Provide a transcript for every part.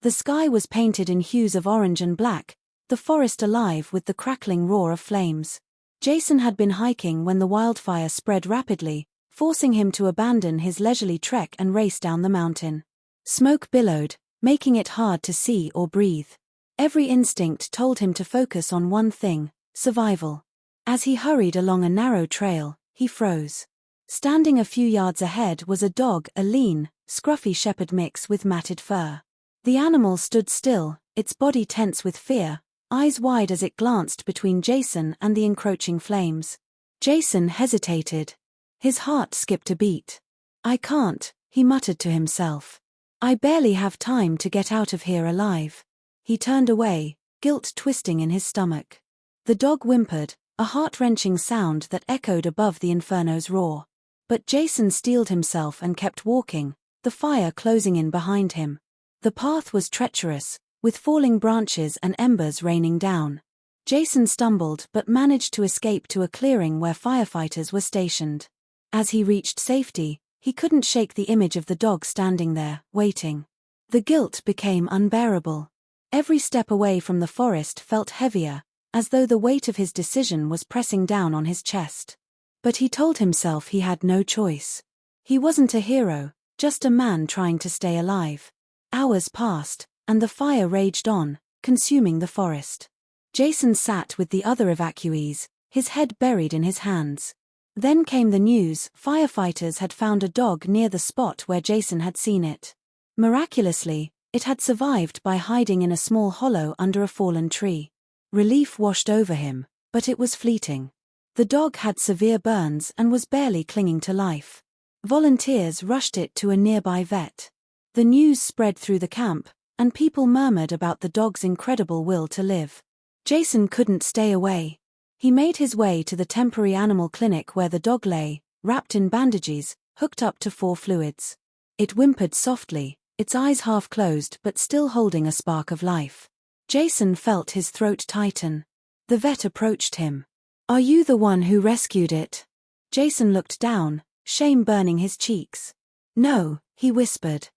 The sky was painted in hues of orange and black, the forest alive with the crackling roar of flames. Jason had been hiking when the wildfire spread rapidly, forcing him to abandon his leisurely trek and race down the mountain. Smoke billowed, making it hard to see or breathe. Every instinct told him to focus on one thing: survival. As he hurried along a narrow trail, he froze. Standing a few yards ahead was a dog, a lean, scruffy shepherd mix with matted fur. The animal stood still, its body tense with fear, eyes wide as it glanced between Jason and the encroaching flames. Jason hesitated. His heart skipped a beat. "I can't," he muttered to himself. "I barely have time to get out of here alive." He turned away, guilt twisting in his stomach. The dog whimpered, a heart-wrenching sound that echoed above the inferno's roar. But Jason steeled himself and kept walking, the fire closing in behind him. The path was treacherous, with falling branches and embers raining down. Jason stumbled but managed to escape to a clearing where firefighters were stationed. As he reached safety, he couldn't shake the image of the dog standing there, waiting. The guilt became unbearable. Every step away from the forest felt heavier, as though the weight of his decision was pressing down on his chest. But he told himself he had no choice. He wasn't a hero, just a man trying to stay alive. Hours passed, and the fire raged on, consuming the forest. Jason sat with the other evacuees, his head buried in his hands. Then came the news: firefighters had found a dog near the spot where Jason had seen it. Miraculously, it had survived by hiding in a small hollow under a fallen tree. Relief washed over him, but it was fleeting. The dog had severe burns and was barely clinging to life. Volunteers rushed it to a nearby vet. The news spread through the camp, and people murmured about the dog's incredible will to live. Jason couldn't stay away. He made his way to the temporary animal clinic where the dog lay, wrapped in bandages, hooked up to 4 fluids. It whimpered softly, its eyes half closed but still holding a spark of life. Jason felt his throat tighten. The vet approached him. "Are you the one who rescued it?" Jason looked down, shame burning his cheeks. "No," he whispered.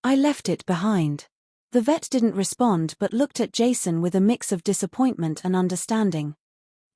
I left it behind." The vet didn't respond but looked at Jason with a mix of disappointment and understanding.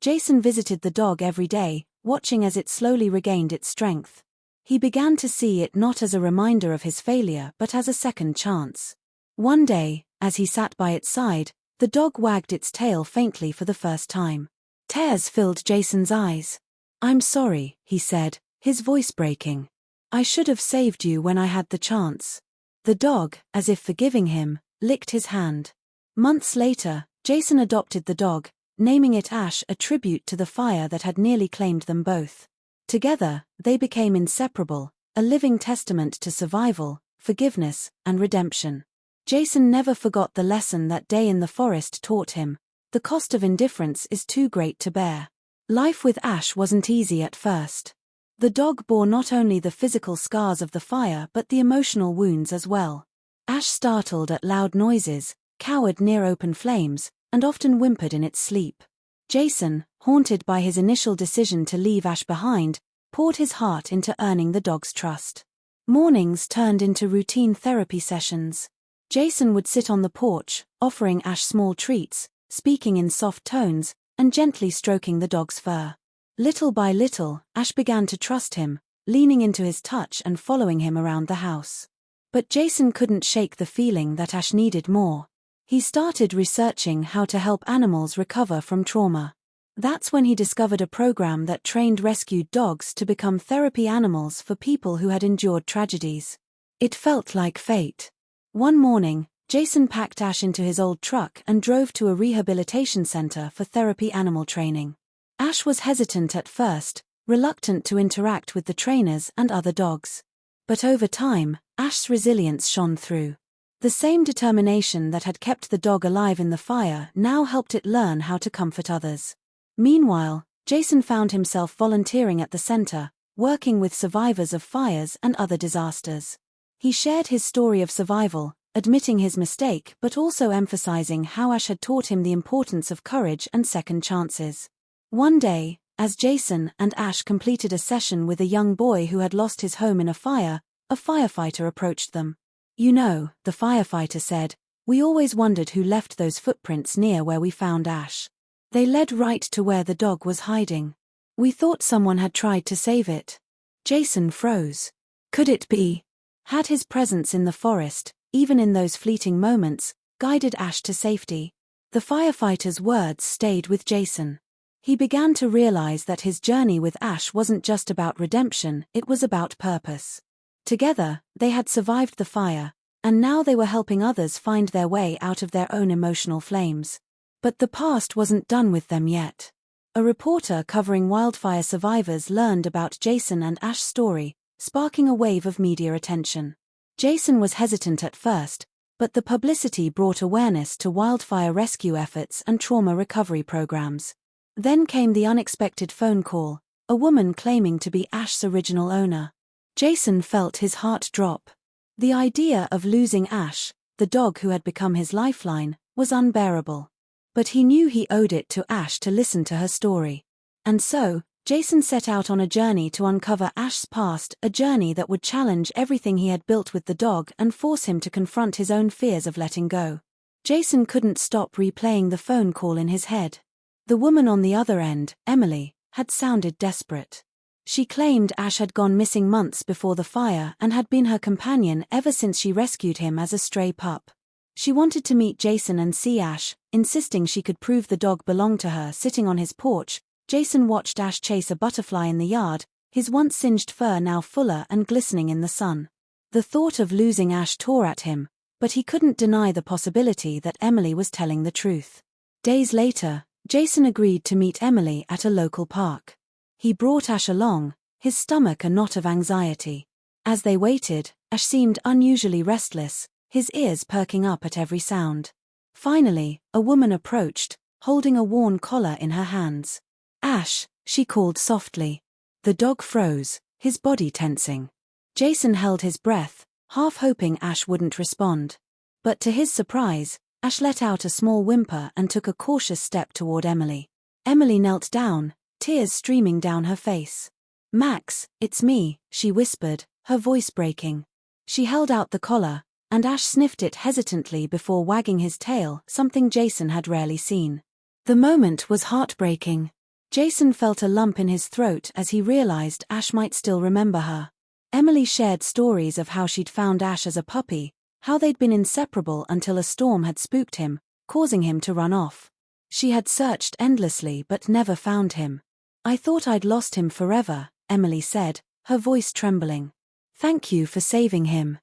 Jason visited the dog every day, watching as it slowly regained its strength. He began to see it not as a reminder of his failure but as a second chance. One day, as he sat by its side, the dog wagged its tail faintly for the first time. Tears filled Jason's eyes. "I'm sorry," he said, his voice breaking. "I should have saved you when I had the chance." The dog, as if forgiving him, licked his hand. Months later, Jason adopted the dog, naming it Ash, a tribute to the fire that had nearly claimed them both. Together, they became inseparable, a living testament to survival, forgiveness, and redemption. Jason never forgot the lesson that day in the forest taught him: the cost of indifference is too great to bear. Life with Ash wasn't easy at first. The dog bore not only the physical scars of the fire but the emotional wounds as well. Ash startled at loud noises, cowered near open flames, and often whimpered in its sleep. Jason, haunted by his initial decision to leave Ash behind, poured his heart into earning the dog's trust. Mornings turned into routine therapy sessions. Jason would sit on the porch, offering Ash small treats, speaking in soft tones, and gently stroking the dog's fur. Little by little, Ash began to trust him, leaning into his touch and following him around the house. But Jason couldn't shake the feeling that Ash needed more. He started researching how to help animals recover from trauma. That's when he discovered a program that trained rescued dogs to become therapy animals for people who had endured tragedies. It felt like fate. One morning, Jason packed Ash into his old truck and drove to a rehabilitation center for therapy animal training. Ash was hesitant at first, reluctant to interact with the trainers and other dogs. But over time, Ash's resilience shone through. The same determination that had kept the dog alive in the fire now helped it learn how to comfort others. Meanwhile, Jason found himself volunteering at the center, working with survivors of fires and other disasters. He shared his story of survival, admitting his mistake but also emphasizing how Ash had taught him the importance of courage and second chances. One day, as Jason and Ash completed a session with a young boy who had lost his home in a fire, a firefighter approached them. You know, the firefighter said, we always wondered who left those footprints near where we found Ash. They led right to where the dog was hiding. We thought someone had tried to save it. Jason froze. Could it be? Had his presence in the forest, even in those fleeting moments, guided Ash to safety? The firefighter's words stayed with Jason. He began to realize that his journey with Ash wasn't just about redemption, it was about purpose. Together, they had survived the fire, and now they were helping others find their way out of their own emotional flames. But the past wasn't done with them yet. A reporter covering wildfire survivors learned about Jason and Ash's story, sparking a wave of media attention. Jason was hesitant at first, but the publicity brought awareness to wildfire rescue efforts and trauma recovery programs. Then came the unexpected phone call, a woman claiming to be Ash's original owner. Jason felt his heart drop. The idea of losing Ash, the dog who had become his lifeline, was unbearable. But he knew he owed it to Ash to listen to her story. And so, Jason set out on a journey to uncover Ash's past, a journey that would challenge everything he had built with the dog and force him to confront his own fears of letting go. Jason couldn't stop replaying the phone call in his head. The woman on the other end, Emily, had sounded desperate. She claimed Ash had gone missing months before the fire and had been her companion ever since she rescued him as a stray pup. She wanted to meet Jason and see Ash, insisting she could prove the dog belonged to her. Sitting on his porch, Jason watched Ash chase a butterfly in the yard, his once singed fur now fuller and glistening in the sun. The thought of losing Ash tore at him, but he couldn't deny the possibility that Emily was telling the truth. Days later, Jason agreed to meet Emily at a local park. He brought Ash along, his stomach a knot of anxiety. As they waited, Ash seemed unusually restless, his ears perking up at every sound. Finally, a woman approached, holding a worn collar in her hands. Ash, she called softly. The dog froze, his body tensing. Jason held his breath, half hoping Ash wouldn't respond. But to his surprise, Ash let out a small whimper and took a cautious step toward Emily. Emily knelt down, tears streaming down her face. "Max, it's me," she whispered, her voice breaking. She held out the collar, and Ash sniffed it hesitantly before wagging his tail, something Jason had rarely seen. The moment was heartbreaking. Jason felt a lump in his throat as he realized Ash might still remember her. Emily shared stories of how she'd found Ash as a puppy, how they'd been inseparable until a storm had spooked him, causing him to run off. She had searched endlessly but never found him. "I thought I'd lost him forever," Emily said, her voice trembling. "Thank you for saving him."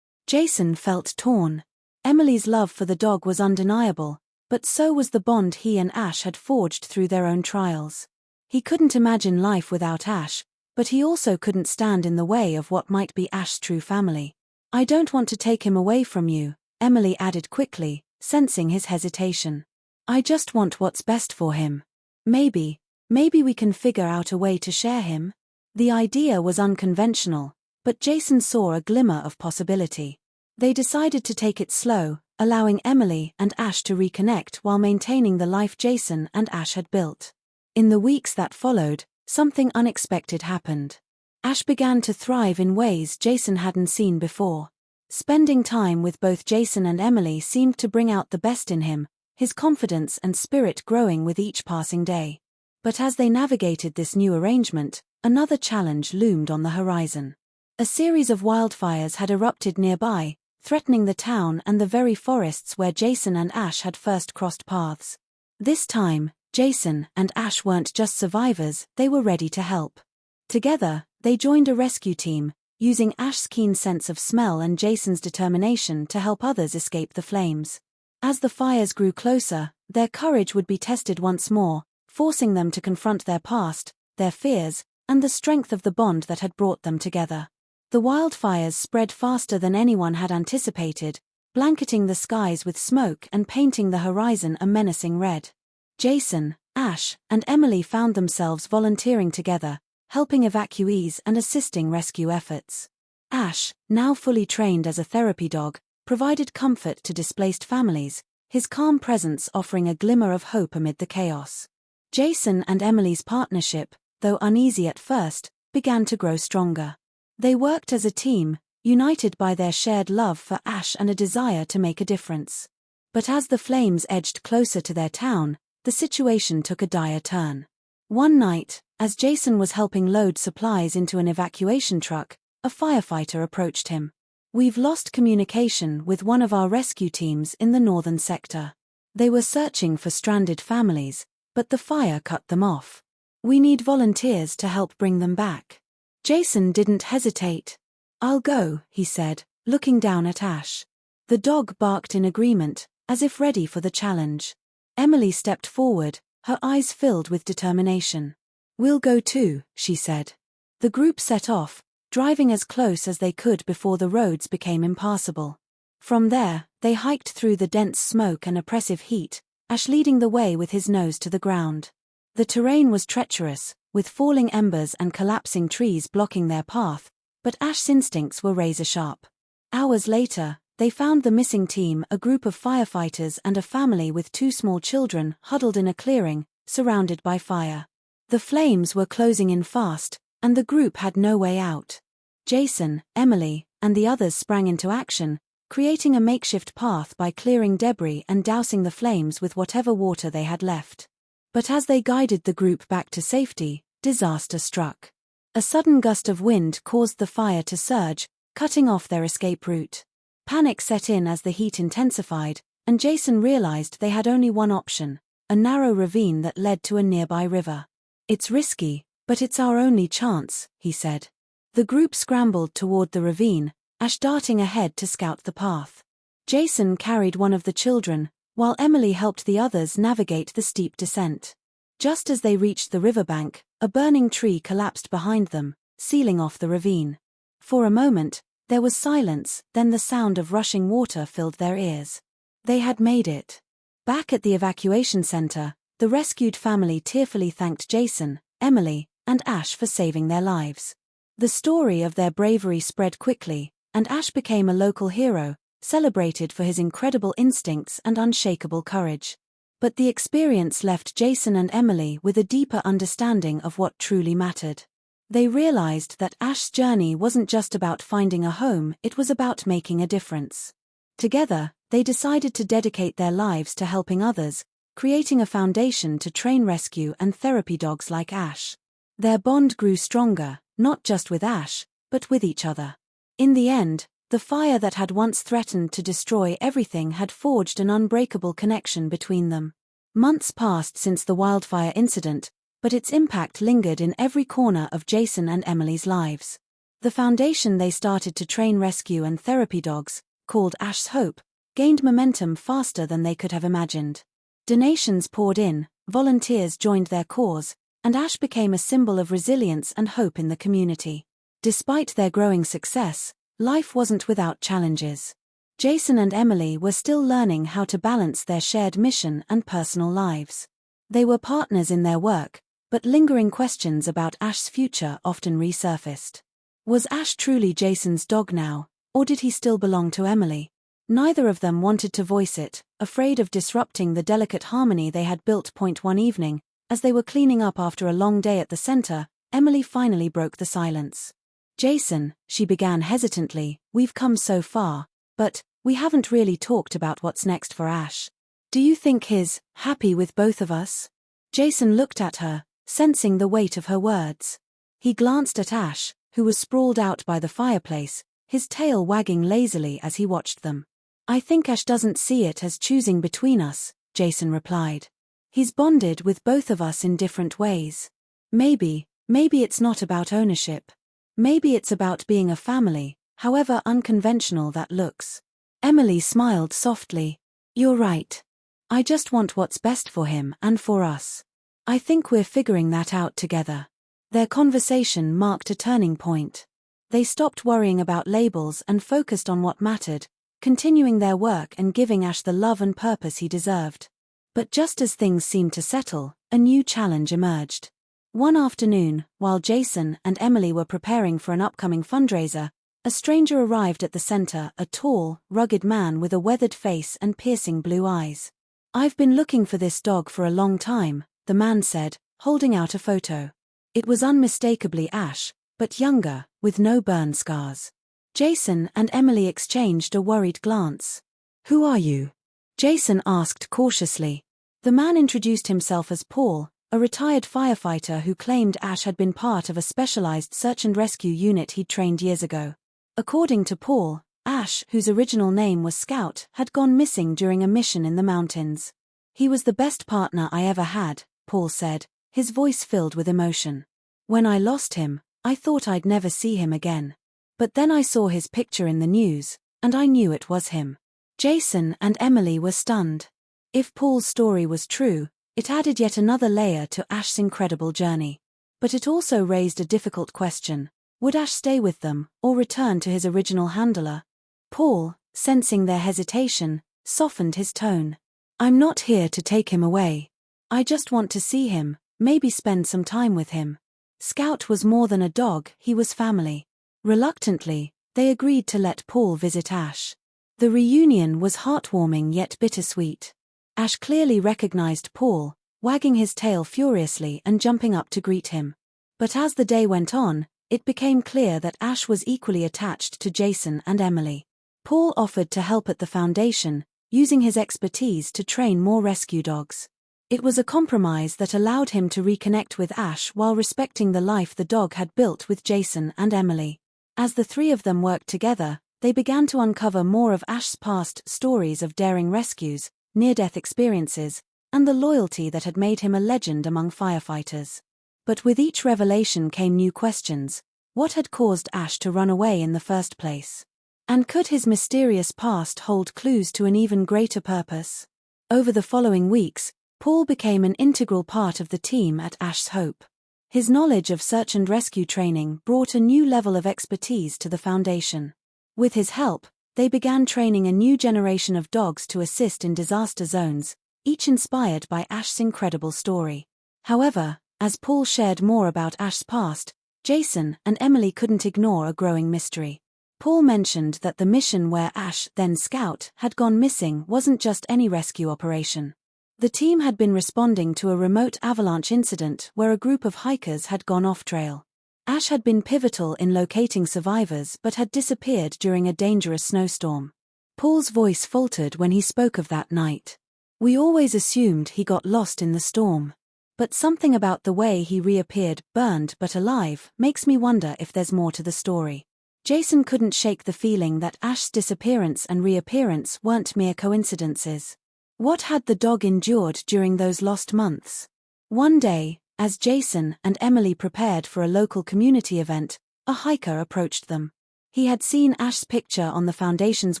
Jason felt torn. Emily's love for the dog was undeniable, but so was the bond he and Ash had forged through their own trials. He couldn't imagine life without Ash, but he also couldn't stand in the way of what might be Ash's true family. "I don't want to take him away from you," Emily added quickly, sensing his hesitation. "I just want what's best for him. Maybe we can figure out a way to share him." The idea was unconventional, but Jason saw a glimmer of possibility. They decided to take it slow, allowing Emily and Ash to reconnect while maintaining the life Jason and Ash had built. In the weeks that followed, something unexpected happened. Ash began to thrive in ways Jason hadn't seen before. Spending time with both Jason and Emily seemed to bring out the best in him, his confidence and spirit growing with each passing day. But as they navigated this new arrangement, another challenge loomed on the horizon. A series of wildfires had erupted nearby, threatening the town and the very forests where Jason and Ash had first crossed paths. This time, Jason and Ash weren't just survivors, they were ready to help. Together, they joined a rescue team, using Ash's keen sense of smell and Jason's determination to help others escape the flames. As the fires grew closer, their courage would be tested once more, forcing them to confront their past, their fears, and the strength of the bond that had brought them together. The wildfires spread faster than anyone had anticipated, blanketing the skies with smoke and painting the horizon a menacing red. Jason, Ash, and Emily found themselves volunteering together, helping evacuees and assisting rescue efforts. Ash, now fully trained as a therapy dog, provided comfort to displaced families, his calm presence offering a glimmer of hope amid the chaos. Jason and Emily's partnership, though uneasy at first, began to grow stronger. They worked as a team, united by their shared love for Ash and a desire to make a difference. But as the flames edged closer to their town, the situation took a dire turn. One night, as Jason was helping load supplies into an evacuation truck, a firefighter approached him. "We've lost communication with one of our rescue teams in the northern sector. They were searching for stranded families, but the fire cut them off. We need volunteers to help bring them back." Jason didn't hesitate. "I'll go," he said, looking down at Ash. The dog barked in agreement, as if ready for the challenge. Emily stepped forward, her eyes filled with determination. "We'll go too," she said. The group set off, driving as close as they could before the roads became impassable. From there, they hiked through the dense smoke and oppressive heat, Ash leading the way with his nose to the ground. The terrain was treacherous, with falling embers and collapsing trees blocking their path, but Ash's instincts were razor-sharp. Hours later, they found the missing team, a group of firefighters and a family with 2 small children huddled in a clearing, surrounded by fire. The flames were closing in fast, and the group had no way out. Jason, Emily, and the others sprang into action, creating a makeshift path by clearing debris and dousing the flames with whatever water they had left. But as they guided the group back to safety, disaster struck. A sudden gust of wind caused the fire to surge, cutting off their escape route. Panic set in as the heat intensified, and Jason realized they had only one option, a narrow ravine that led to a nearby river. "It's risky, but it's our only chance," he said. The group scrambled toward the ravine, Ash darting ahead to scout the path. Jason carried one of the children, while Emily helped the others navigate the steep descent. Just as they reached the riverbank, a burning tree collapsed behind them, sealing off the ravine. For a moment, there was silence, then the sound of rushing water filled their ears. They had made it. Back at the evacuation center, the rescued family tearfully thanked Jason, Emily, and Ash for saving their lives. The story of their bravery spread quickly, and Ash became a local hero, celebrated for his incredible instincts and unshakable courage. But the experience left Jason and Emily with a deeper understanding of what truly mattered. They realized that Ash's journey wasn't just about finding a home, it was about making a difference. Together, they decided to dedicate their lives to helping others, creating a foundation to train rescue and therapy dogs like Ash. Their bond grew stronger, not just with Ash, but with each other. In the end, the fire that had once threatened to destroy everything had forged an unbreakable connection between them. Months passed since the wildfire incident, but its impact lingered in every corner of Jason and Emily's lives. The foundation they started to train rescue and therapy dogs, called Ash's Hope, gained momentum faster than they could have imagined. Donations poured in, volunteers joined their cause, and Ash became a symbol of resilience and hope in the community. Despite their growing success, life wasn't without challenges. Jason and Emily were still learning how to balance their shared mission and personal lives. They were partners in their work, but lingering questions about Ash's future often resurfaced. Was Ash truly Jason's dog now, or did he still belong to Emily? Neither of them wanted to voice it, afraid of disrupting the delicate harmony they had built. One evening, as they were cleaning up after a long day at the center, Emily finally broke the silence. "Jason," she began hesitantly, "we've come so far, but we haven't really talked about what's next for Ash. Do you think he's happy with both of us?" Jason looked at her, sensing the weight of her words. He glanced at Ash, who was sprawled out by the fireplace, his tail wagging lazily as he watched them. "I think Ash doesn't see it as choosing between us," Jason replied. "He's bonded with both of us in different ways. Maybe it's not about ownership. Maybe it's about being a family, however unconventional that looks." Emily smiled softly. "You're right. I just want what's best for him and for us. I think we're figuring that out together." Their conversation marked a turning point. They stopped worrying about labels and focused on what mattered, continuing their work and giving Ash the love and purpose he deserved. But just as things seemed to settle, a new challenge emerged. One afternoon, while Jason and Emily were preparing for an upcoming fundraiser, a stranger arrived at the center, a tall, rugged man with a weathered face and piercing blue eyes. "I've been looking for this dog for a long time," the man said, holding out a photo. It was unmistakably Ash, but younger, with no burn scars. Jason and Emily exchanged a worried glance. "Who are you?" Jason asked cautiously. The man introduced himself as Paul, a retired firefighter who claimed Ash had been part of a specialized search and rescue unit he'd trained years ago. According to Paul, Ash, whose original name was Scout, had gone missing during a mission in the mountains. "He was the best partner I ever had," Paul said, his voice filled with emotion. "When I lost him, I thought I'd never see him again. But then I saw his picture in the news, and I knew it was him." Jason and Emily were stunned. If Paul's story was true, it added yet another layer to Ash's incredible journey. But it also raised a difficult question. Would Ash stay with them, or return to his original handler? Paul, sensing their hesitation, softened his tone. "I'm not here to take him away. I just want to see him, maybe spend some time with him." Scout was more than a dog, he was family. Reluctantly, they agreed to let Paul visit Ash. The reunion was heartwarming yet bittersweet. Ash clearly recognized Paul, wagging his tail furiously and jumping up to greet him. But as the day went on, it became clear that Ash was equally attached to Jason and Emily. Paul offered to help at the foundation, using his expertise to train more rescue dogs. It was a compromise that allowed him to reconnect with Ash while respecting the life the dog had built with Jason and Emily. As the three of them worked together, they began to uncover more of Ash's past stories of daring rescues, near-death experiences, and the loyalty that had made him a legend among firefighters. But with each revelation came new questions. What had caused Ash to run away in the first place? And could his mysterious past hold clues to an even greater purpose? Over the following weeks, Paul became an integral part of the team at Ash's Hope. His knowledge of search and rescue training brought a new level of expertise to the foundation. With his help, they began training a new generation of dogs to assist in disaster zones, each inspired by Ash's incredible story. However, as Paul shared more about Ash's past, Jason and Emily couldn't ignore a growing mystery. Paul mentioned that the mission where Ash, then Scout, had gone missing wasn't just any rescue operation. The team had been responding to a remote avalanche incident where a group of hikers had gone off-trail. Ash had been pivotal in locating survivors but had disappeared during a dangerous snowstorm. Paul's voice faltered when he spoke of that night. "We always assumed he got lost in the storm. But something about the way he reappeared, burned but alive, makes me wonder if there's more to the story." Jason couldn't shake the feeling that Ash's disappearance and reappearance weren't mere coincidences. What had the dog endured during those lost months? One day, as Jason and Emily prepared for a local community event, a hiker approached them. He had seen Ash's picture on the Foundation's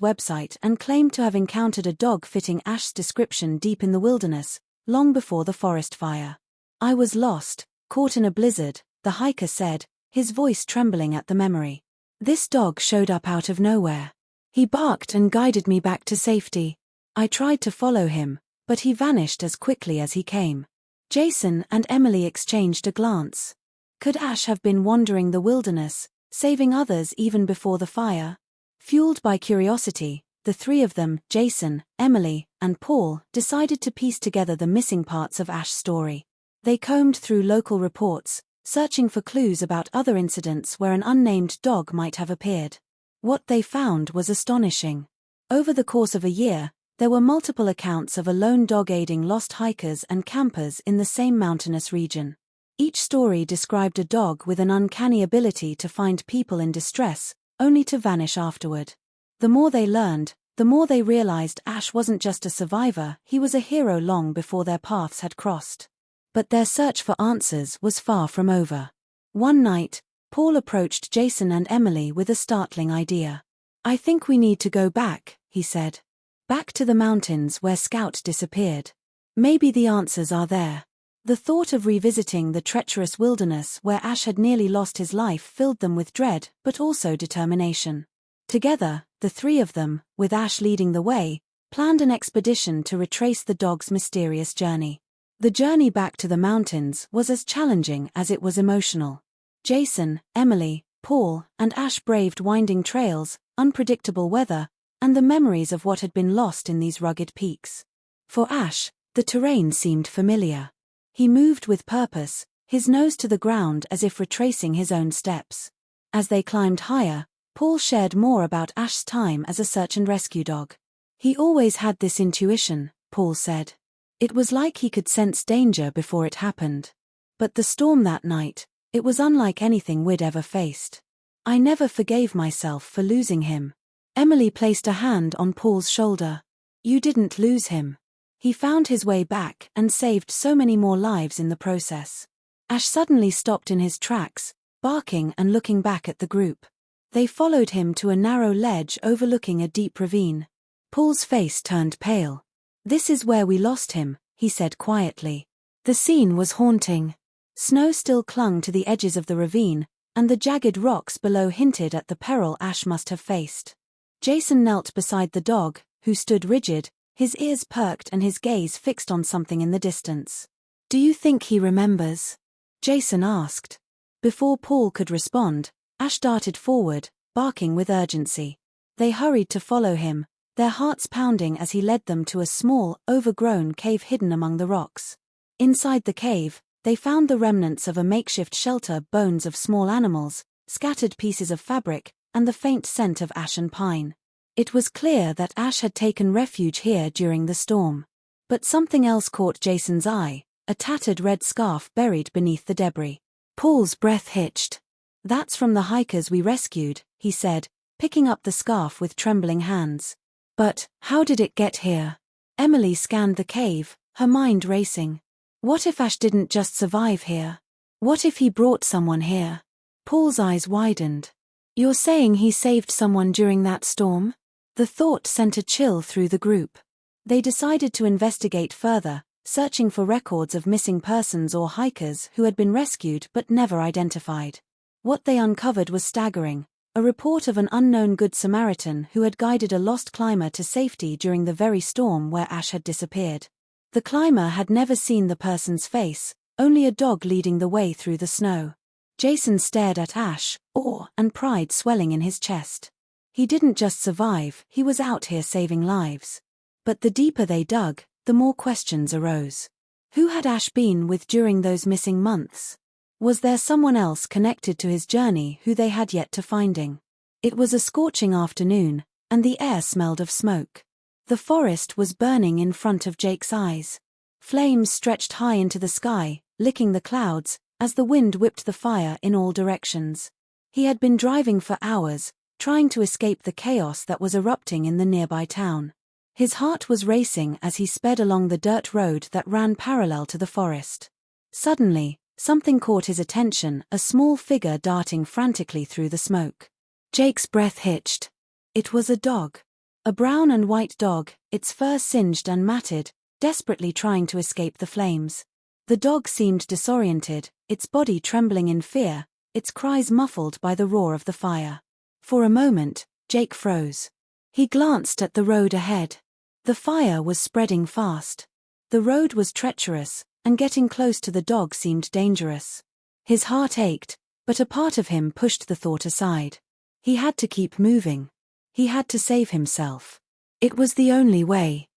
website and claimed to have encountered a dog fitting Ash's description deep in the wilderness, long before the forest fire. "I was lost, caught in a blizzard," the hiker said, his voice trembling at the memory. "This dog showed up out of nowhere. He barked and guided me back to safety. I tried to follow him, but he vanished as quickly as he came." Jason and Emily exchanged a glance. Could Ash have been wandering the wilderness, saving others even before the fire? Fueled by curiosity, the three of them, Jason, Emily, and Paul, decided to piece together the missing parts of Ash's story. They combed through local reports, searching for clues about other incidents where an unnamed dog might have appeared. What they found was astonishing. Over the course of a year, there were multiple accounts of a lone dog aiding lost hikers and campers in the same mountainous region. Each story described a dog with an uncanny ability to find people in distress, only to vanish afterward. The more they learned, the more they realized Ash wasn't just a survivor, he was a hero long before their paths had crossed. But their search for answers was far from over. One night, Paul approached Jason and Emily with a startling idea. "I think we need to go back," he said. "Back to the mountains where Scout disappeared. Maybe the answers are there." The thought of revisiting the treacherous wilderness where Ash had nearly lost his life filled them with dread, but also determination. Together, the three of them, with Ash leading the way, planned an expedition to retrace the dog's mysterious journey. The journey back to the mountains was as challenging as it was emotional. Jason, Emily, Paul, and Ash braved winding trails, unpredictable weather, and the memories of what had been lost in these rugged peaks. For Ash, the terrain seemed familiar. He moved with purpose, his nose to the ground as if retracing his own steps. As they climbed higher, Paul shared more about Ash's time as a search and rescue dog. He always had this intuition, Paul said. It was like he could sense danger before it happened. But the storm that night, it was unlike anything we'd ever faced. I never forgave myself for losing him. Emily placed a hand on Paul's shoulder. You didn't lose him. He found his way back and saved so many more lives in the process. Ash suddenly stopped in his tracks, barking and looking back at the group. They followed him to a narrow ledge overlooking a deep ravine. Paul's face turned pale. This is where we lost him, he said quietly. The scene was haunting. Snow still clung to the edges of the ravine, and the jagged rocks below hinted at the peril Ash must have faced. Jason knelt beside the dog, who stood rigid, his ears perked and his gaze fixed on something in the distance. Do you think he remembers? Jason asked. Before Paul could respond, Ash darted forward, barking with urgency. They hurried to follow him, their hearts pounding as he led them to a small, overgrown cave hidden among the rocks. Inside the cave, they found the remnants of a makeshift shelter, bones of small animals, scattered pieces of fabric, and the faint scent of ash and pine. It was clear that Ash had taken refuge here during the storm. But something else caught Jason's eye, a tattered red scarf buried beneath the debris. Paul's breath hitched. That's from the hikers we rescued, he said, picking up the scarf with trembling hands. But, how did it get here? Emily scanned the cave, her mind racing. What if Ash didn't just survive here? What if he brought someone here? Paul's eyes widened. You're saying he saved someone during that storm? The thought sent a chill through the group. They decided to investigate further, searching for records of missing persons or hikers who had been rescued but never identified. What they uncovered was staggering. A report of an unknown Good Samaritan who had guided a lost climber to safety during the very storm where Ash had disappeared. The climber had never seen the person's face, only a dog leading the way through the snow. Jason stared at Ash, awe and pride swelling in his chest. He didn't just survive, he was out here saving lives. But the deeper they dug, the more questions arose. Who had Ash been with during those missing months? Was there someone else connected to his journey who they had yet to finding? It was a scorching afternoon, and the air smelled of smoke. The forest was burning in front of Jake's eyes. Flames stretched high into the sky, licking the clouds, as the wind whipped the fire in all directions. He had been driving for hours, trying to escape the chaos that was erupting in the nearby town. His heart was racing as he sped along the dirt road that ran parallel to the forest. Suddenly, something caught his attention, a small figure darting frantically through the smoke. Jake's breath hitched. It was a dog. A brown and white dog, its fur singed and matted, desperately trying to escape the flames. The dog seemed disoriented, its body trembling in fear, its cries muffled by the roar of the fire. For a moment, Jake froze. He glanced at the road ahead. The fire was spreading fast. The road was treacherous, and getting close to the dog seemed dangerous. His heart ached, but a part of him pushed the thought aside. He had to keep moving. He had to save himself. It was the only way.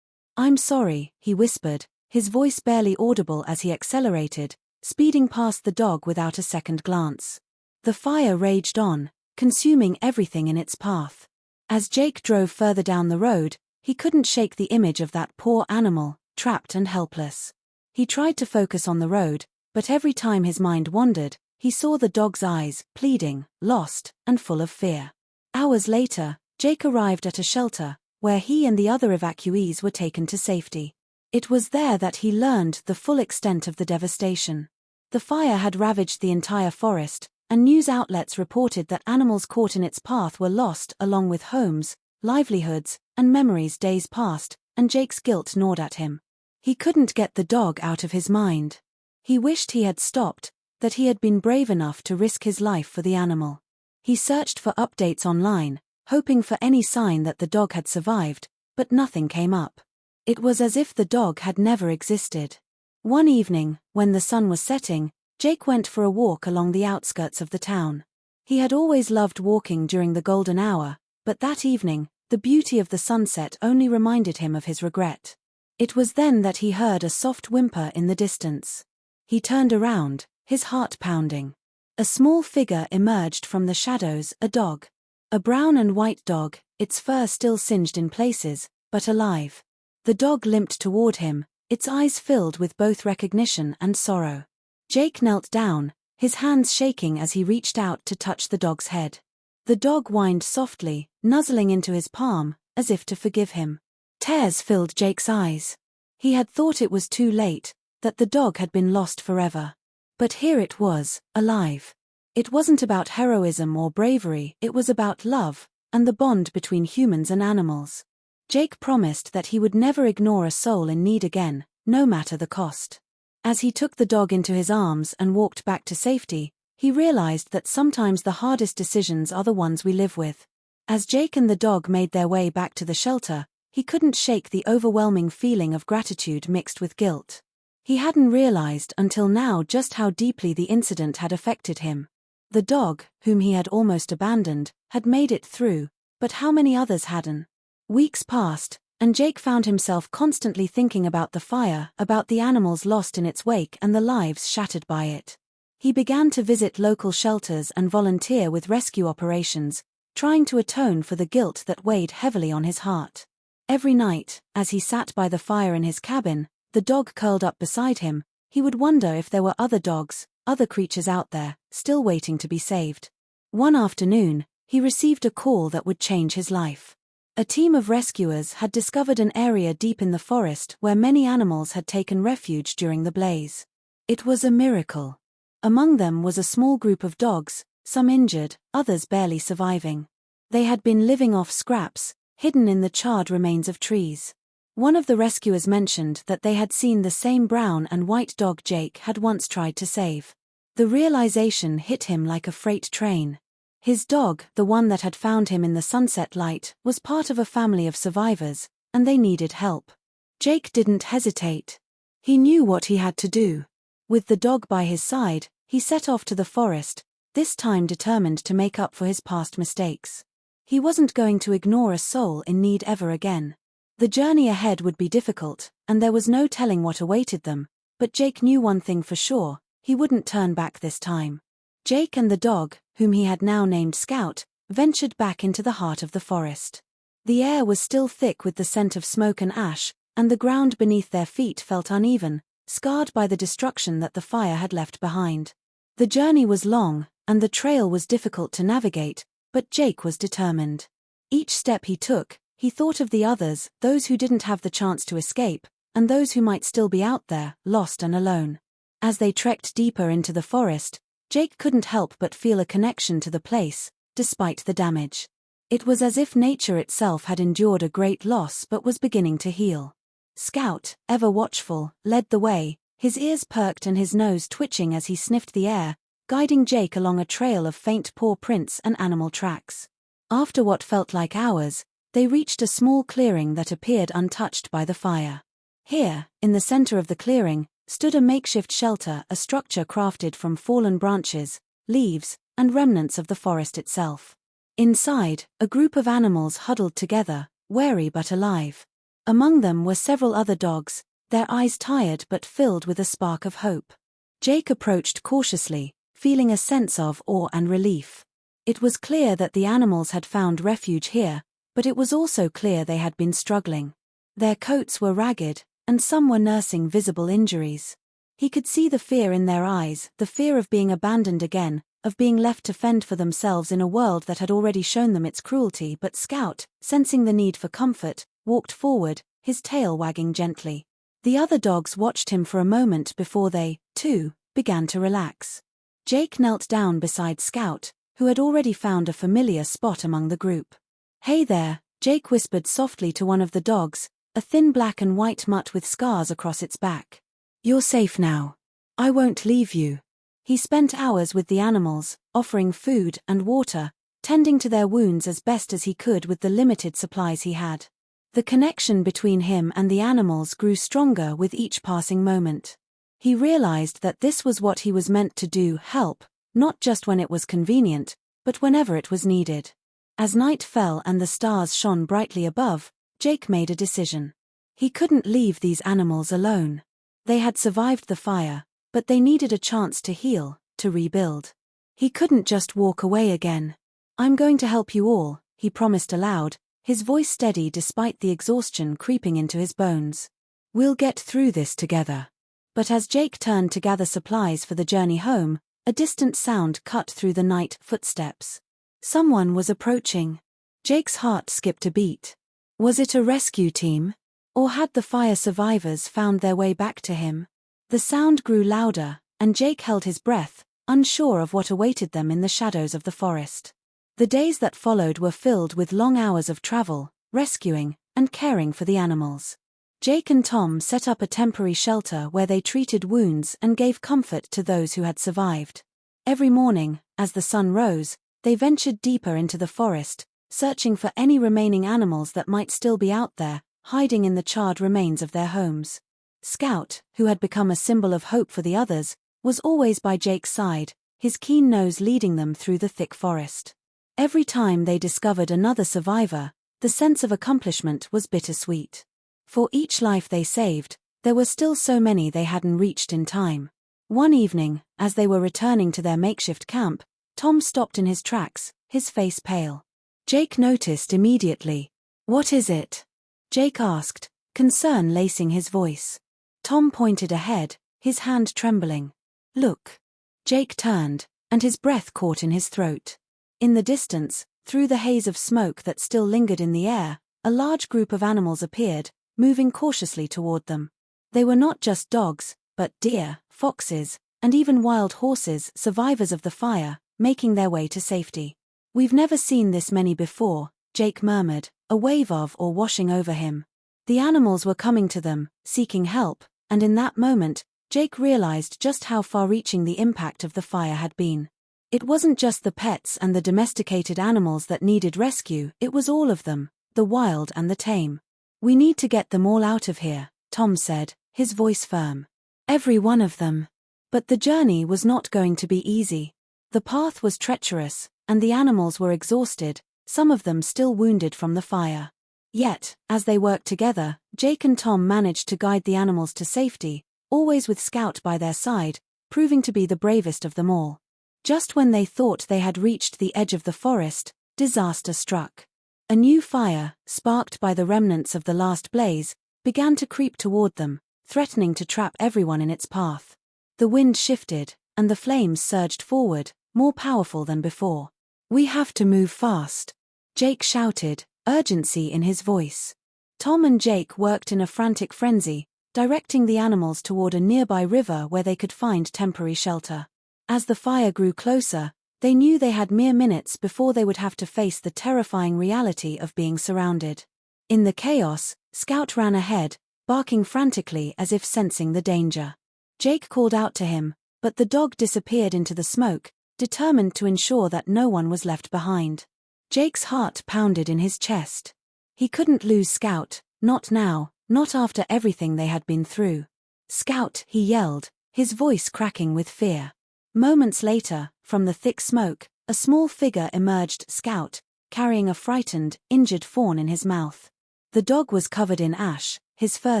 I'm sorry, he whispered, his voice barely audible as he accelerated, speeding past the dog without a second glance. The fire raged on, consuming everything in its path. As Jake drove further down the road, he couldn't shake the image of that poor animal, trapped and helpless. He tried to focus on the road, but every time his mind wandered, he saw the dog's eyes, pleading, lost, and full of fear. Hours later, Jake arrived at a shelter, where he and the other evacuees were taken to safety. It was there that he learned the full extent of the devastation. The fire had ravaged the entire forest, and news outlets reported that animals caught in its path were lost along with homes, livelihoods, and memories days past, and Jake's guilt gnawed at him. He couldn't get the dog out of his mind. He wished he had stopped, that he had been brave enough to risk his life for the animal. He searched for updates online, hoping for any sign that the dog had survived, but nothing came up. It was as if the dog had never existed. One evening, when the sun was setting, Jake went for a walk along the outskirts of the town. He had always loved walking during the golden hour, but that evening, the beauty of the sunset only reminded him of his regret. It was then that he heard a soft whimper in the distance. He turned around, his heart pounding. A small figure emerged from the shadows, a dog. A brown and white dog, its fur still singed in places, but alive. The dog limped toward him, its eyes filled with both recognition and sorrow. Jake knelt down, his hands shaking as he reached out to touch the dog's head. The dog whined softly, nuzzling into his palm, as if to forgive him. Tears filled Jake's eyes. He had thought it was too late, that the dog had been lost forever. But here it was, alive. It wasn't about heroism or bravery, it was about love, and the bond between humans and animals. Jake promised that he would never ignore a soul in need again, no matter the cost. As he took the dog into his arms and walked back to safety, he realized that sometimes the hardest decisions are the ones we live with. As Jake and the dog made their way back to the shelter, he couldn't shake the overwhelming feeling of gratitude mixed with guilt. He hadn't realized until now just how deeply the incident had affected him. The dog, whom he had almost abandoned, had made it through, but how many others hadn't? Weeks passed, and Jake found himself constantly thinking about the fire, about the animals lost in its wake and the lives shattered by it. He began to visit local shelters and volunteer with rescue operations, trying to atone for the guilt that weighed heavily on his heart. Every night, as he sat by the fire in his cabin, the dog curled up beside him, he would wonder if there were other dogs, other creatures out there, still waiting to be saved. One afternoon, he received a call that would change his life. A team of rescuers had discovered an area deep in the forest where many animals had taken refuge during the blaze. It was a miracle. Among them was a small group of dogs, some injured, others barely surviving. They had been living off scraps, hidden in the charred remains of trees. One of the rescuers mentioned that they had seen the same brown and white dog Jake had once tried to save. The realization hit him like a freight train. His dog, the one that had found him in the sunset light, was part of a family of survivors, and they needed help. Jake didn't hesitate. He knew what he had to do. With the dog by his side, he set off to the forest, this time determined to make up for his past mistakes. He wasn't going to ignore a soul in need ever again. The journey ahead would be difficult, and there was no telling what awaited them, but Jake knew one thing for sure, he wouldn't turn back this time. Jake and the dog, whom he had now named Scout, ventured back into the heart of the forest. The air was still thick with the scent of smoke and ash, and the ground beneath their feet felt uneven, scarred by the destruction that the fire had left behind. The journey was long, and the trail was difficult to navigate, but Jake was determined. Each step he took, he thought of the others, those who didn't have the chance to escape, and those who might still be out there, lost and alone. As they trekked deeper into the forest, Jake couldn't help but feel a connection to the place, despite the damage. It was as if nature itself had endured a great loss but was beginning to heal. Scout, ever watchful, led the way, his ears perked and his nose twitching as he sniffed the air, guiding Jake along a trail of faint paw prints and animal tracks. After what felt like hours, they reached a small clearing that appeared untouched by the fire. Here, in the center of the clearing, stood a makeshift shelter, a structure crafted from fallen branches, leaves, and remnants of the forest itself. Inside, a group of animals huddled together, wary but alive. Among them were several other dogs, their eyes tired but filled with a spark of hope. Jake approached cautiously, feeling a sense of awe and relief. It was clear that the animals had found refuge here, but it was also clear they had been struggling. Their coats were ragged, and some were nursing visible injuries. He could see the fear in their eyes, the fear of being abandoned again, of being left to fend for themselves in a world that had already shown them its cruelty. But Scout, sensing the need for comfort, walked forward, his tail wagging gently. The other dogs watched him for a moment before they, too, began to relax. Jake knelt down beside Scout, who had already found a familiar spot among the group. "Hey there," Jake whispered softly to one of the dogs, a thin black and white mutt with scars across its back. "You're safe now. I won't leave you." He spent hours with the animals, offering food and water, tending to their wounds as best as he could with the limited supplies he had. The connection between him and the animals grew stronger with each passing moment. He realized that this was what he was meant to do, help, not just when it was convenient, but whenever it was needed. As night fell and the stars shone brightly above, Jake made a decision. He couldn't leave these animals alone. They had survived the fire, but they needed a chance to heal, to rebuild. He couldn't just walk away again. "I'm going to help you all," he promised aloud, his voice steady despite the exhaustion creeping into his bones. "We'll get through this together." But as Jake turned to gather supplies for the journey home, a distant sound cut through the night: footsteps. Someone was approaching. Jake's heart skipped a beat. Was it a rescue team? Or had the fire survivors found their way back to him? The sound grew louder, and Jake held his breath, unsure of what awaited them in the shadows of the forest. The days that followed were filled with long hours of travel, rescuing, and caring for the animals. Jake and Tom set up a temporary shelter where they treated wounds and gave comfort to those who had survived. Every morning, as the sun rose, they ventured deeper into the forest, searching for any remaining animals that might still be out there, hiding in the charred remains of their homes. Scout, who had become a symbol of hope for the others, was always by Jake's side, his keen nose leading them through the thick forest. Every time they discovered another survivor, the sense of accomplishment was bittersweet. For each life they saved, there were still so many they hadn't reached in time. One evening, as they were returning to their makeshift camp, Tom stopped in his tracks, his face pale. Jake noticed immediately. "What is it?" Jake asked, concern lacing his voice. Tom pointed ahead, his hand trembling. "Look." Jake turned, and his breath caught in his throat. In the distance, through the haze of smoke that still lingered in the air, a large group of animals appeared, moving cautiously toward them. They were not just dogs, but deer, foxes, and even wild horses, survivors of the fire, making their way to safety. "We've never seen this many before," Jake murmured, a wave of awe washing over him. The animals were coming to them, seeking help, and in that moment, Jake realized just how far-reaching the impact of the fire had been. It wasn't just the pets and the domesticated animals that needed rescue, it was all of them, the wild and the tame. "We need to get them all out of here," Tom said, his voice firm. "Every one of them." But the journey was not going to be easy. The path was treacherous, and the animals were exhausted, some of them still wounded from the fire. Yet, as they worked together, Jake and Tom managed to guide the animals to safety, always with Scout by their side, proving to be the bravest of them all. Just when they thought they had reached the edge of the forest, disaster struck. A new fire, sparked by the remnants of the last blaze, began to creep toward them, threatening to trap everyone in its path. The wind shifted, and the flames surged forward, more powerful than before. "We have to move fast," Jake shouted, urgency in his voice. Tom and Jake worked in a frantic frenzy, directing the animals toward a nearby river where they could find temporary shelter. As the fire grew closer, they knew they had mere minutes before they would have to face the terrifying reality of being surrounded. In the chaos, Scout ran ahead, barking frantically as if sensing the danger. Jake called out to him, but the dog disappeared into the smoke, determined to ensure that no one was left behind. Jake's heart pounded in his chest. He couldn't lose Scout, not now, not after everything they had been through. "Scout," he yelled, his voice cracking with fear. Moments later, from the thick smoke, a small figure emerged: Scout, carrying a frightened, injured fawn in his mouth. The dog was covered in ash, his fur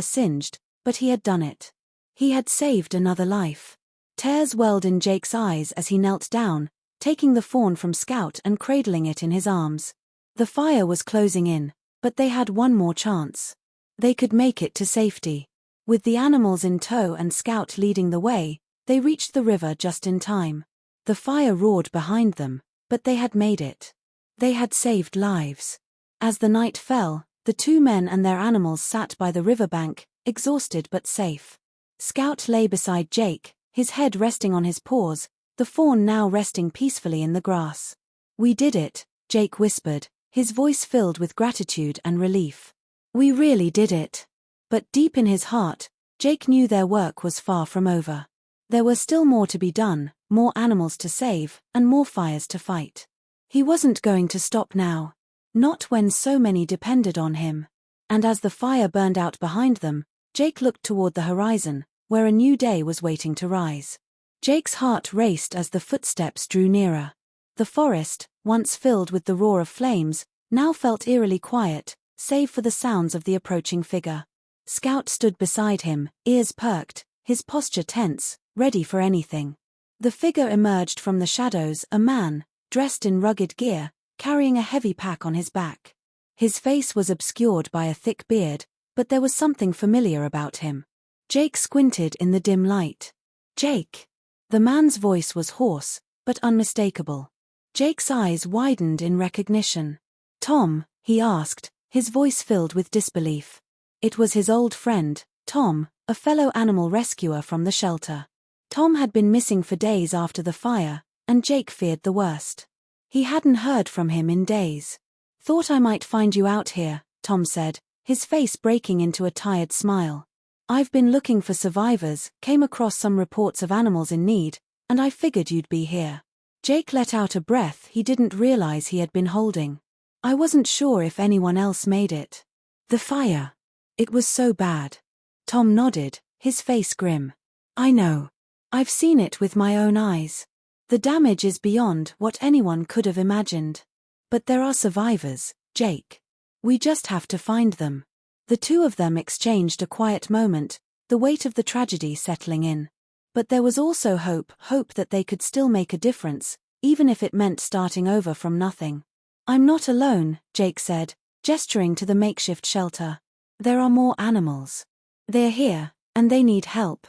singed, but he had done it. He had saved another life. Tears welled in Jake's eyes as he knelt down, taking the fawn from Scout and cradling it in his arms. The fire was closing in, but they had one more chance. They could make it to safety. With the animals in tow and Scout leading the way, they reached the river just in time. The fire roared behind them, but they had made it. They had saved lives. As the night fell, the two men and their animals sat by the riverbank, exhausted but safe. Scout lay beside Jake, his head resting on his paws, the fawn now resting peacefully in the grass. "We did it," Jake whispered, his voice filled with gratitude and relief. "We really did it." But deep in his heart, Jake knew their work was far from over. There were still more to be done, more animals to save, and more fires to fight. He wasn't going to stop now. Not when so many depended on him. And as the fire burned out behind them, Jake looked toward the horizon, where a new day was waiting to rise. Jake's heart raced as the footsteps drew nearer. The forest, once filled with the roar of flames, now felt eerily quiet, save for the sounds of the approaching figure. Scout stood beside him, ears perked, his posture tense, ready for anything. The figure emerged from the shadows, a man, dressed in rugged gear, carrying a heavy pack on his back. His face was obscured by a thick beard, but there was something familiar about him. Jake squinted in the dim light. "Jake." The man's voice was hoarse, but unmistakable. Jake's eyes widened in recognition. "Tom?" he asked, his voice filled with disbelief. It was his old friend, Tom, a fellow animal rescuer from the shelter. Tom had been missing for days after the fire, and Jake feared the worst. He hadn't heard from him in days. "Thought I might find you out here," Tom said, his face breaking into a tired smile. "I've been looking for survivors, came across some reports of animals in need, and I figured you'd be here." Jake let out a breath he didn't realize he had been holding. "I wasn't sure if anyone else made it." "The fire. It was so bad." Tom nodded, his face grim. "I know. I've seen it with my own eyes. The damage is beyond what anyone could have imagined. But there are survivors, Jake. We just have to find them." The two of them exchanged a quiet moment, the weight of the tragedy settling in. But there was also hope that they could still make a difference, even if it meant starting over from nothing. "I'm not alone," Jake said, gesturing to the makeshift shelter. "There are more animals. They're here, and they need help."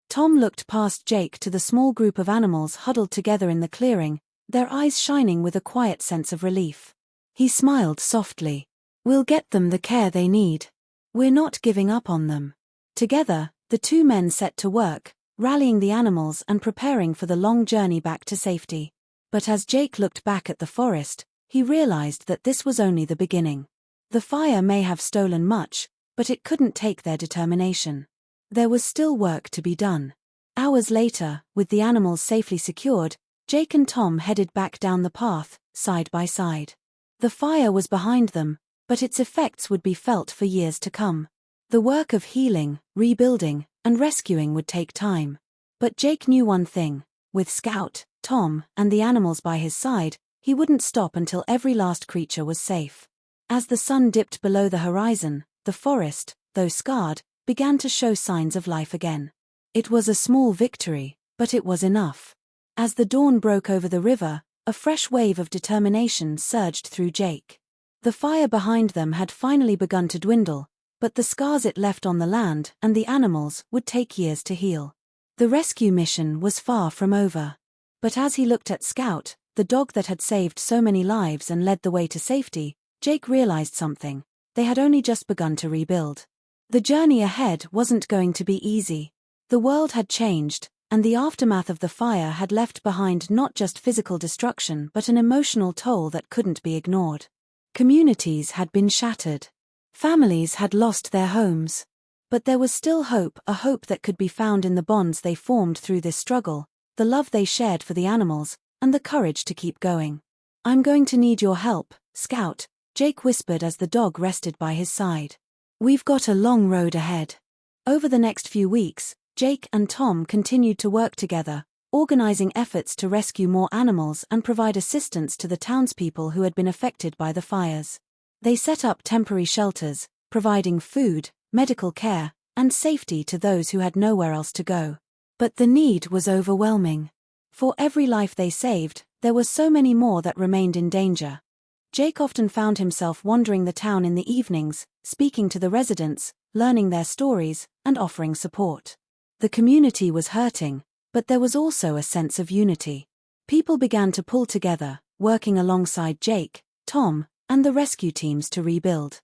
Tom looked past Jake to the small group of animals huddled together in the clearing, their eyes shining with a quiet sense of relief. He smiled softly. "We'll get them the care they need. We're not giving up on them." Together, the two men set to work, rallying the animals and preparing for the long journey back to safety. But as Jake looked back at the forest, he realized that this was only the beginning. The fire may have stolen much, but it couldn't take their determination. There was still work to be done. Hours later, with the animals safely secured, Jake and Tom headed back down the path, side by side. The fire was behind them, but its effects would be felt for years to come. The work of healing, rebuilding, and rescuing would take time. But Jake knew one thing: with Scout, Tom, and the animals by his side, he wouldn't stop until every last creature was safe. As the sun dipped below the horizon, the forest, though scarred, began to show signs of life again. It was a small victory, but it was enough. As the dawn broke over the river, a fresh wave of determination surged through Jake. The fire behind them had finally begun to dwindle, but the scars it left on the land and the animals would take years to heal. The rescue mission was far from over. But as he looked at Scout, the dog that had saved so many lives and led the way to safety, Jake realized something: they had only just begun to rebuild. The journey ahead wasn't going to be easy. The world had changed, and the aftermath of the fire had left behind not just physical destruction but an emotional toll that couldn't be ignored. Communities had been shattered. Families had lost their homes. But there was still hope, a hope that could be found in the bonds they formed through this struggle, the love they shared for the animals, and the courage to keep going. "I'm going to need your help, Scout," Jake whispered as the dog rested by his side. "We've got a long road ahead." Over the next few weeks, Jake and Tom continued to work together, organizing efforts to rescue more animals and provide assistance to the townspeople who had been affected by the fires. They set up temporary shelters, providing food, medical care, and safety to those who had nowhere else to go. But the need was overwhelming. For every life they saved, there were so many more that remained in danger. Jake often found himself wandering the town in the evenings, speaking to the residents, learning their stories, and offering support. The community was hurting, but there was also a sense of unity. People began to pull together, working alongside Jake, Tom, and the rescue teams to rebuild.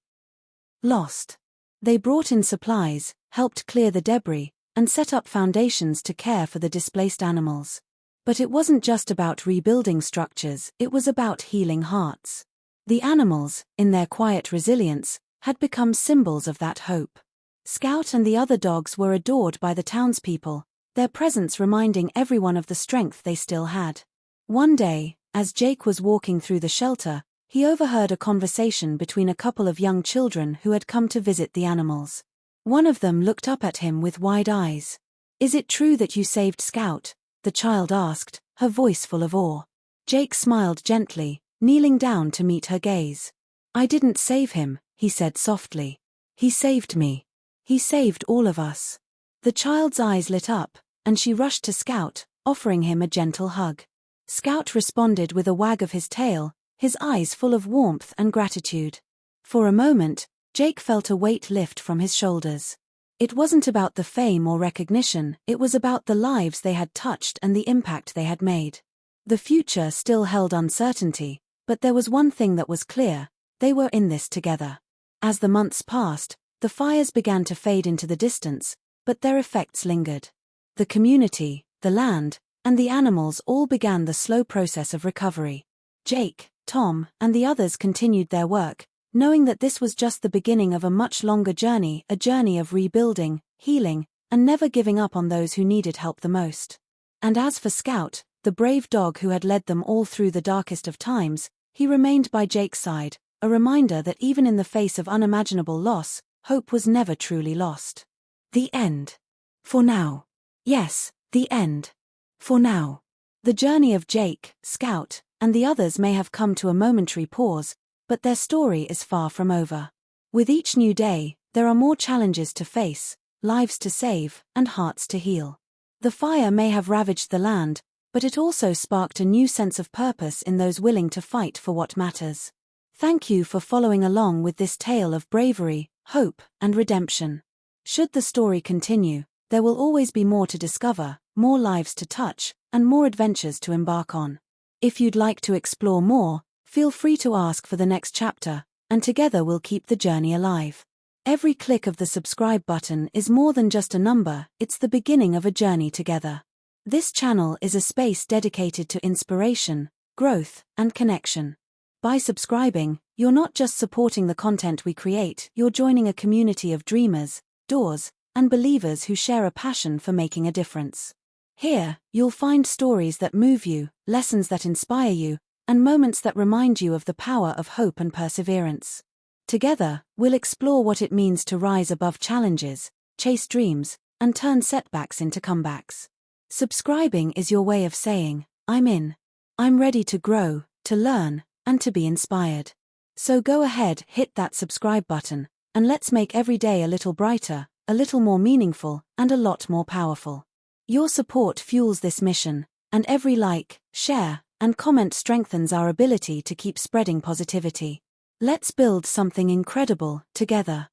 Lost. They brought in supplies, helped clear the debris, and set up foundations to care for the displaced animals. But it wasn't just about rebuilding structures, it was about healing hearts. The animals, in their quiet resilience, had become symbols of that hope. Scout and the other dogs were adored by the townspeople, their presence reminding everyone of the strength they still had. One day, as Jake was walking through the shelter, he overheard a conversation between a couple of young children who had come to visit the animals. One of them looked up at him with wide eyes. "Is it true that you saved Scout?" the child asked, her voice full of awe. Jake smiled gently, kneeling down to meet her gaze. "I didn't save him," he said softly. "He saved me. He saved all of us." The child's eyes lit up, and she rushed to Scout, offering him a gentle hug. Scout responded with a wag of his tail, his eyes full of warmth and gratitude. For a moment, Jake felt a weight lift from his shoulders. It wasn't about the fame or recognition, it was about the lives they had touched and the impact they had made. The future still held uncertainty, but there was one thing that was clear: they were in this together. As the months passed, the fires began to fade into the distance, but their effects lingered. The community, the land, and the animals all began the slow process of recovery. Jake, Tom, and the others continued their work, knowing that this was just the beginning of a much longer journey, a journey of rebuilding, healing, and never giving up on those who needed help the most. And as for Scout, the brave dog who had led them all through the darkest of times, he remained by Jake's side, a reminder that even in the face of unimaginable loss, hope was never truly lost. The end. For now. Yes, the end. For now. The journey of Jake, Scout, and the others may have come to a momentary pause, but their story is far from over. With each new day, there are more challenges to face, lives to save, and hearts to heal. The fire may have ravaged the land, but it also sparked a new sense of purpose in those willing to fight for what matters. Thank you for following along with this tale of bravery, hope, and redemption. Should the story continue, there will always be more to discover, more lives to touch, and more adventures to embark on. If you'd like to explore more, feel free to ask for the next chapter, and together we'll keep the journey alive. Every click of the subscribe button is more than just a number, it's the beginning of a journey together. This channel is a space dedicated to inspiration, growth, and connection. By subscribing, you're not just supporting the content we create, you're joining a community of dreamers, doers, and believers who share a passion for making a difference. Here, you'll find stories that move you, lessons that inspire you, and moments that remind you of the power of hope and perseverance. Together, we'll explore what it means to rise above challenges, chase dreams, and turn setbacks into comebacks. Subscribing is your way of saying, I'm in. I'm ready to grow, to learn, and to be inspired. So go ahead, hit that subscribe button, and let's make every day a little brighter, a little more meaningful, and a lot more powerful. Your support fuels this mission, and every like, share, and comment strengthens our ability to keep spreading positivity. Let's build something incredible, together.